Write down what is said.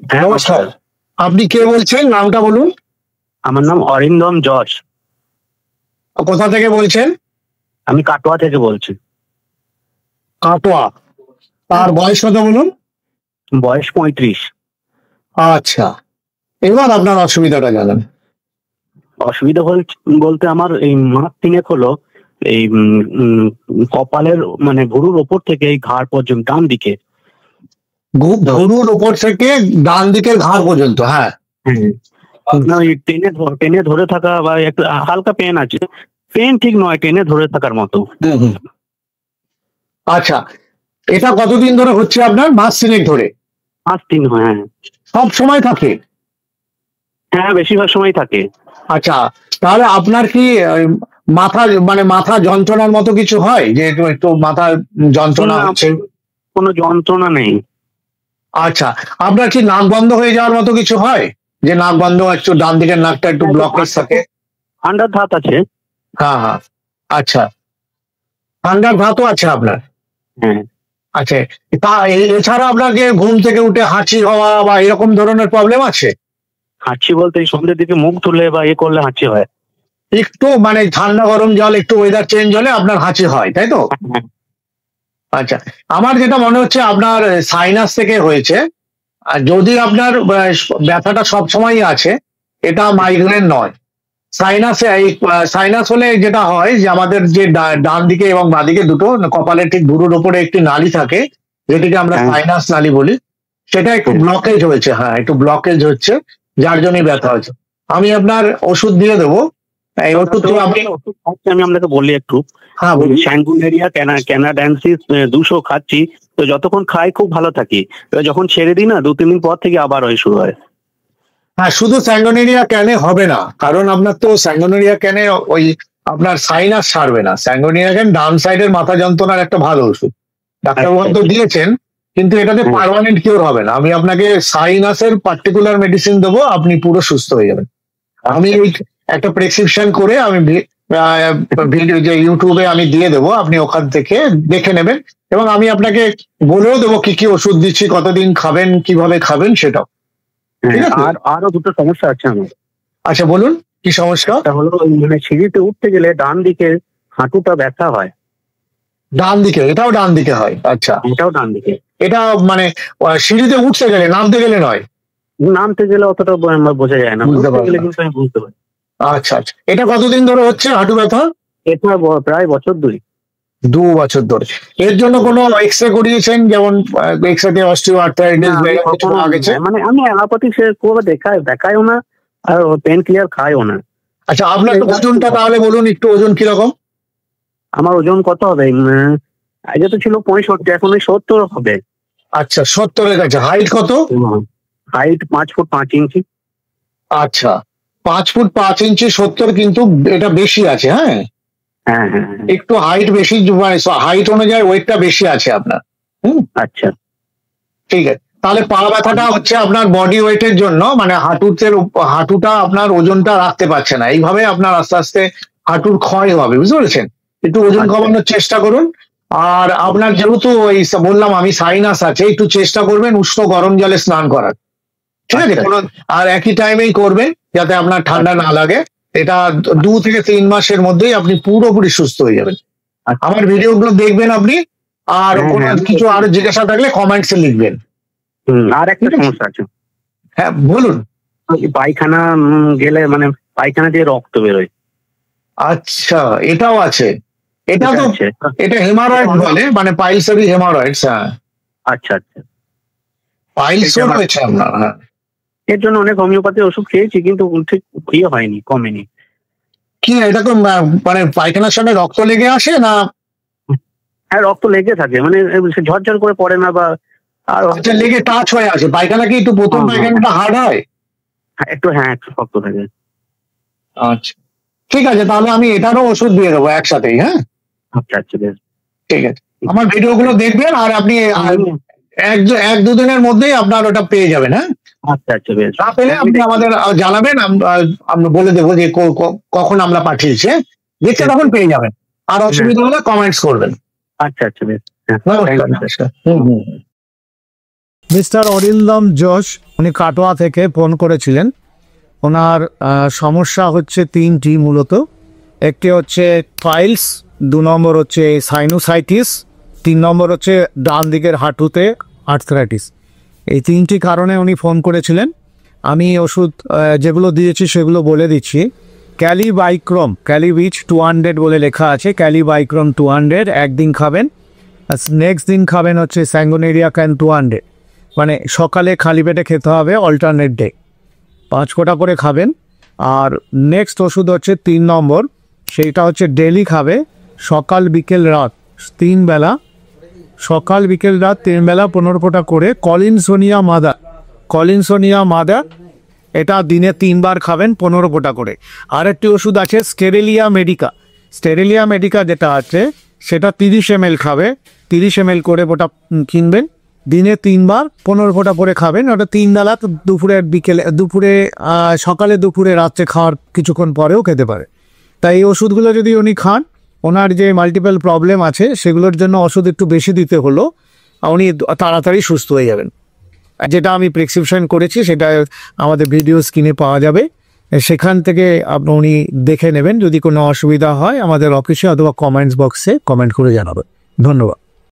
হ্যাঁ, নমস্কার। আপনি কে বলছেন, নামটা বলুন? আমার নাম অরিন্দম যশ। কোথা থেকে বলছেন? আমি কাটোয়া থেকে বলছি। কাটোয়া। আর বয়স কত বলুন? বয়স 35। আচ্ছা, এবার আপনার অসুবিধাটা জানান। অসুবিধা বলতে আমার এই মাস তিনেক হলো এই কপালের মানে ভুরুর ওপর থেকে এই ঘাড় পর্যন্ত ডান দিকে। ভুরুর উপর থেকে ডান দিকের ঘাড় পর্যন্ত? হ্যাঁ। আপনার ওই টেনে ধরে থাকা বা একটু হালকা পেন আছে, পেন ঠিক নয়, টেনে ধরে থাকার মতো। আচ্ছা, এটা কতদিন ধরে হচ্ছে আপনার? মাস তিনেক ধরে? মাস 3, হ্যাঁ। সব সময় থাকে? হ্যাঁ, বেশিরভাগ সময় থাকে। আচ্ছা, তাহলে আপনার কি মাথা মানে মাথা যন্ত্রণার মতো কিছু হয়, যে একটু মাথা যন্ত্রণা হচ্ছে? কোনো যন্ত্রণা নেই। আচ্ছা, আপনার কি নাক বন্ধ হয়ে যাওয়ার মতো কিছু হয়, যে নাক বন্ধ, একটু ডান দিকের নাকটা একটু ব্লকেজ থাকে? ঠান্ডার ধাত আছে। হ্যাঁ হ্যাঁ। আচ্ছা, ঠান্ডার ধাতও আছে আপনার? হ্যাঁ। আচ্ছা, তা এছাড়া আপনাকে ঘুম থেকে উঠে হাঁচি হওয়া বা এরকম ধরনের প্রবলেম আছে? হাঁচি বলতে এই সন্ধ্যের দিকে মুখ তুলে বা করলে হাঁচি হয়। একটু মানে ঠান্ডা গরম জল, একটু ওয়েদার চেঞ্জ হলে আপনার হাঁচি হয়, তাই তো? আচ্ছা, আমার যেটা মনে হচ্ছে আপনার সাইনাস থেকে হয়েছে। আর যদি আপনার ব্যথাটা সব সময়ই আছে, এটা মাইগ্রেন নয়। সাইনাসে এই সাইনাস হলে যেটা হয় যে আমাদের যে ডান দিকে এবং বাঁদিকে দুটো কপালের ঠিক ভুরুর উপরে একটি নালী থাকে, যেটিকে আমরা সাইনাস নালী বলি, সেটা একটু ব্লকেজ হয়েছে। হ্যাঁ, একটু ব্লকেজ হচ্ছে, যার জন্যই ব্যথা হয়েছে। আমি আপনার ওষুধ দিয়ে দেবো। এই ওষুধ তো আমি আপনাকে বলি একটু। হ্যাঁ, স্যাঙ্গুনেরিয়া ক্যানাডেন্সিস 200 খাচ্ছি, তো যতক্ষণ খাই খুব ভালো থাকি, যখন ছেড়ে দিই না 2-3 দিন পর থেকে আবার ওই শুরু হয়। হ্যাঁ, শুধু স্যাঙ্গোনেরিয়া ক্যানে হবে না, কারণ আপনার তো স্যাঙ্গোনেরিয়া ক্যানে ওই আপনার সাইনাস ছাড়বে না। স্যাঙ্গোনেরিয়া ক্যান ডান সাইডের মাথা যন্ত্রণার একটা ভালো ওষুধ, ডাক্তারবাবু তো দিয়েছেন, কিন্তু এটাতে পার্মানেন্ট কিওর হবে না। আমি আপনাকে সাইনাসের পার্টিকুলার মেডিসিন দেবো, আপনি পুরো সুস্থ হয়ে যাবেন। আমি একটা প্রেসক্রিপশন করে আমি ভিডিও যে ইউটিউবে আমি দিয়ে দেবো, আপনি ওখান থেকে দেখে নেবেন, এবং আমি আপনাকে বলেও দেবো কি কি ওষুধ দিচ্ছি, কতদিন খাবেন, কিভাবে খাবেন সেটাও। আর আরো দুটো সমস্যা আছে আমার। আচ্ছা, বলুন কি সমস্যা? হলো মানে সিঁড়িতে উঠতে গেলে ডান দিকে হাঁটুটা ব্যথা হয়। ডান দিকে? এটাও ডান দিকে হয়? আচ্ছা, এটাও ডান দিকে। এটা মানে সিঁড়িতে উঠতে গেলে, নামতে গেলে নয়? নামতে গেলে অতটা বোঝা যায় না, বুঝতে গেলে কিন্তু আমি বুঝতে পারি। আচ্ছা আচ্ছা, এটা কতদিন ধরে হচ্ছে হাঁটু ব্যথা? এটা প্রায় বছর 2 বছর ধরে। এর জন্য কোনো এক্সরে করিয়েছেন? যেমন এক্সরে অস্টিওআর্থ্রাইটিস মানে আমি অ্যালোপ্যাথি সে করে দেখায়ও না, আর পেন ক্লিয়ার খায়ও না। আচ্ছা, আপনার ওজনটা তাহলে বলুন একটু, ওজন কিরকম? আমার ওজন কত হবে? আগে তো ছিল 65, এখন 70 হবে। আচ্ছা, 70-এর কাছে। হাইট কত? হাইট 5 ফুট 5 ইঞ্চি। আচ্ছা, 5 ফুট 5 ইঞ্চি, 70, কিন্তু এটা বেশি আছে। হ্যাঁ হ্যাঁ হ্যাঁ, একটু হাইট বেশি, হাইট অনুযায়ী ওয়েটটা বেশি আছে আপনার। আচ্ছা, ঠিক আছে। তাহলে পা ব্যথাটা হচ্ছে আপনার বডি ওয়েটের জন্য, মানে হাঁটুটা আপনার ওজনটা রাখতে পারছে না, এইভাবে আপনার আস্তে আস্তে হাঁটুর ক্ষয় হবে, বুঝতে পেরেছেন? একটু ওজন কমানোর চেষ্টা করুন। আর আপনার যেহেতু ওই বললাম আমি সাইনাস আছে, একটু চেষ্টা করবেন উষ্ণ গরম জলে স্নান করার, ঠিক আছে? আর একই টাইমেই করবেন, যাতে আপনার ঠান্ডা না লাগে। এটা 2 থেকে 3 মাসের মধ্যেই আপনি পুরোপুরি সুস্থ হয়ে যাবেন। আমার ভিডিওগুলো দেখবেন আপনি, আর কোনো কিছু আরো জিজ্ঞাসা থাকলে কমেন্টসে লিখবেন। আর একটা সমস্যা আছে। হ্যাঁ, বলুন। পায়খানা গেলে মানে পায়খানা দিয়ে রক্ত বেরোয়। আচ্ছা, এটাও আছে? এটা তো এটা হেমারয়েড বলে, মানে পাইলসেরই হেমারয়েডস। হ্যাঁ, আচ্ছা আচ্ছা, পাইলসও রয়েছে আপনার? হ্যাঁ, এর জন্য অনেক হোমিওপ্যাথি ওষুধ খেয়েছি, কিন্তু ঠিক ইয়ে হয়নি, কমেনি। কি এটা তো মানে পায়খানার সঙ্গে রক্ত লেগে আসে না? হ্যাঁ, রক্ত লেগে থাকে, মানে ঝরঝর করে পড়ে না, বা আর আচ্ছা, লেগে টাচ হয়ে আসে। পায়খানা কি একটু প্রথম পায়খানাটা হার্ড হয়? একটু, হ্যাঁ, একটু শক্ত থাকে। আচ্ছা, ঠিক আছে, তাহলে আমি এটারও ওষুধ দিয়ে দেবো একসাথেই। হ্যাঁ, আচ্ছা আচ্ছা, বেশ, ঠিক আছে। আমার ভিডিওগুলো দেখবেন, আর আপনি 1-2 দিনের মধ্যেই আপনার ওটা পেয়ে যাবেন। হ্যাঁ, আচ্ছা আচ্ছা, বেশ। না পেলে আপনি আমাদের জানাবেন, আমরা বলে দেবো যে কখন আমরা পাঠিয়েছি। দেখতে তখন পেয়ে যাবেন। আর অসুবিধা হলে কমেন্টস করবেন। আচ্ছা আচ্ছা, বেশ। নমস্কার। হুম হুম। মিস্টার অরিন্দম যোশ, উনি কাটোয়া থেকে ফোন করেছিলেন। ওনার সমস্যা হচ্ছে 3টি মূলত। একটি হচ্ছে পাইলস, 2 নম্বর হচ্ছে সাইনোসাইটিস, 3 নম্বর হচ্ছে ডান দিকের হাঁটুতে আর্থ্রাইটিস। এই 3টি কারণে উনি ফোন করেছিলেন। আমি ওষুধ যেগুলো দিয়েছি সেগুলো বলে দিচ্ছি। ক্যালিবাইক্রম, ক্যালিবিচ 200 বলে লেখা আছে, ক্যালিবাইক্রম 200 একদিন খাবেন। আর নেক্সট দিন খাবেন হচ্ছে স্যাঙ্গোনেরিয়া ক্যান 200, মানে সকালে খালি পেটে খেতে হবে, অল্টারনেট ডে 5 কোটা করে খাবেন। আর নেক্সট ওষুধ হচ্ছে 3 নম্বর, সেইটা হচ্ছে ডেলি খাবে, সকাল বিকেল রাত 3 বেলা, সকাল বিকেল রাত 3 বেলা 15 ফোঁটা করে কলিনসোনিয়া মাদার, কলিনসোনিয়া মাদার, এটা দিনে 3 বার খাবেন 15 ফোঁটা করে। আরেকটি ওষুধ আছে স্টেরেলিয়া মেডিকা, স্টেরেলিয়া মেডিকা যেটা আছে সেটা 30 ml খাবে, 30 ml করে ওটা কিনবেন, দিনে 3 বার 15 ফোঁটা করে খাবেন। ওটা 3 বেলা, দুপুরে বিকেলে, দুপুরে সকালে দুপুরে রাত্রে খাওয়ার কিছুক্ষণ পরেও খেতে পারে। তাই এই ওষুধগুলো যদি উনি খান, ওনার যে মাল্টিপল প্রবলেম আছে সেগুলোর জন্য ওষুধ একটু বেশি দিতে হলো, উনি তাড়াতাড়ি সুস্থ হয়ে যাবেন। যেটা আমি প্রেসক্রিপশন করেছি সেটা আমাদের ভিডিও স্ক্রিনে পাওয়া যাবে, সেখান থেকে উনি দেখে নেবেন। যদি কোনো অসুবিধা হয় আমাদের অফিসে অথবা কমেন্টস বক্সে কমেন্ট করে জানাবেন। ধন্যবাদ।